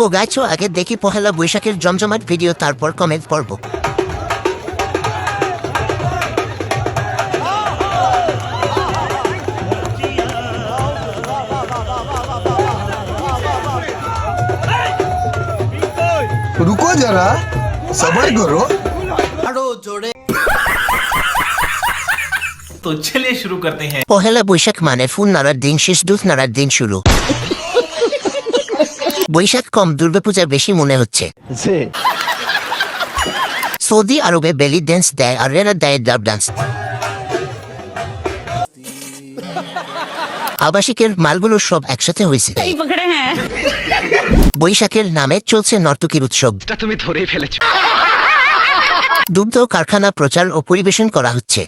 ও গাইছো, আগে দেখি পহেলা বৈশাখের জমজমাট ভিডিও, তারপর কমেন্ট পড়ব। रुको जरा सबर करो। तो चलिए शुरू करते हैं। পহেলা বৈশাখ মানে ফুল নাড়ার দিন, শেষ দুধ নাড়ার দিন শুরু। বৈশাখ কম, দুর্গাপূজা বেশি মনে হচ্ছে। সৌদি আরবে বেলি ড্যান্স দেয় আর এরা দেয় ডাব ডান্স। আবাসিকের মালগুলো সব একসাথে হয়েছে। বৈশাখের নামে চলছে নর্তকীর উৎসব। তুমি ধরেই ফেলেছো। দুগ্ধ কারখানা প্রচার ও পরিবেশন করা হচ্ছে।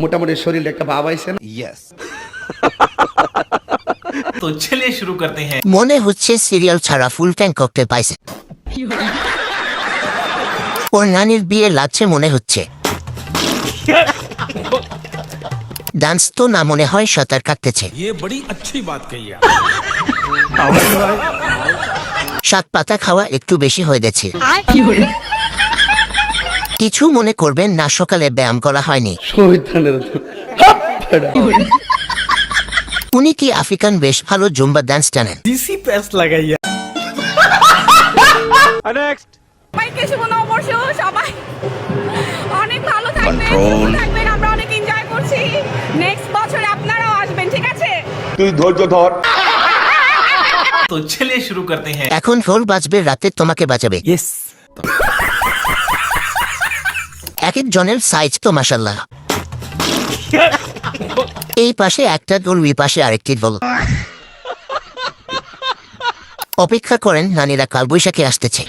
মোটামুটি শরীরে একটা ভাব আইছে না? तो चलिए शुरू करते हैं। মনে হচ্ছে সিরিয়াল ছাড়া ফুল ট্যাঙ্ক ককটেল পাইছে। ওর নানির বিয়ে লাগছে মনে হচ্ছে। ডান্স তো না, মনে হয় সাঁতার কাটতেছে। ये बड़ी अच्छी बात कही है। শাক পাতা খাওয়া একটু বেশি হয়ে গেছে। কিছু মনে করবেন না, সকালে ব্যায়াম করা হয়নি। উনি কি আফ্রিকান বেশ ভালো জুম্বা ডান্স জানেন। इसी पैस लगाइए। সবাইকে শুভ নববর্ষ। সবাই অনেক ভালো থাকবেন, সুস্থ থাকবেন। আমরা অনেক এনজয় করছি। নেক্সট বছরে আপনারাও আসবেন, ঠিক আছে? তুই ধৈর্য ধর। तो चलिए शुरू करते हैं। এখন ঢোল বাজবে, রাতে তোমাকে বাজাবে। यस। এক এক জনের সাইজ তো মাশাল্লাহ। এই পাশে একটা দল, ওই পাশে আরেকটি দল। অপেক্ষা করেন, নানীরা কালবৈশাখী আসতেছে।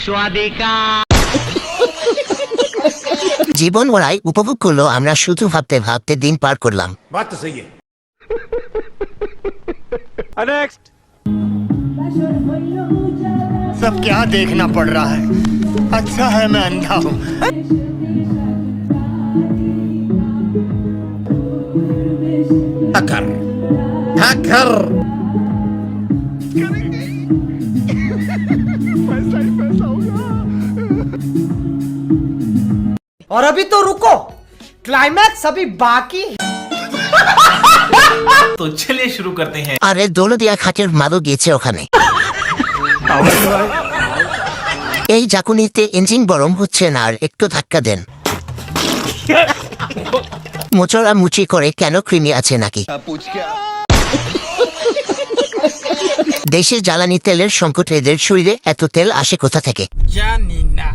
জীবন ওরাই উপভোগ করলো, আমরা শুধু ভাবতে ভাবতে দিন পার করলাম। बात तो सही है। सब क्या देखना पड़ रहा है? अच्छा है मैं अंधा हूँ। हैकर हैकर और अभी तो रुको, क्लाइमैक्स अभी बाकी है। तो चलिए शुरू करते हैं। আরে দৌলদিয়া খাটের মাদো গিয়েছে ওখানে। এই জাকুনিতে ইঞ্জিন গরম হচ্ছে না, আর একটু ধাক্কা দেন। মোচড়া মুচি করে কেন, কৃমি আছে নাকি? দেশে জ্বালানি তেলের সংকট, এদের শরীরে এত তেল আসে কোথা থেকে? जानी ना।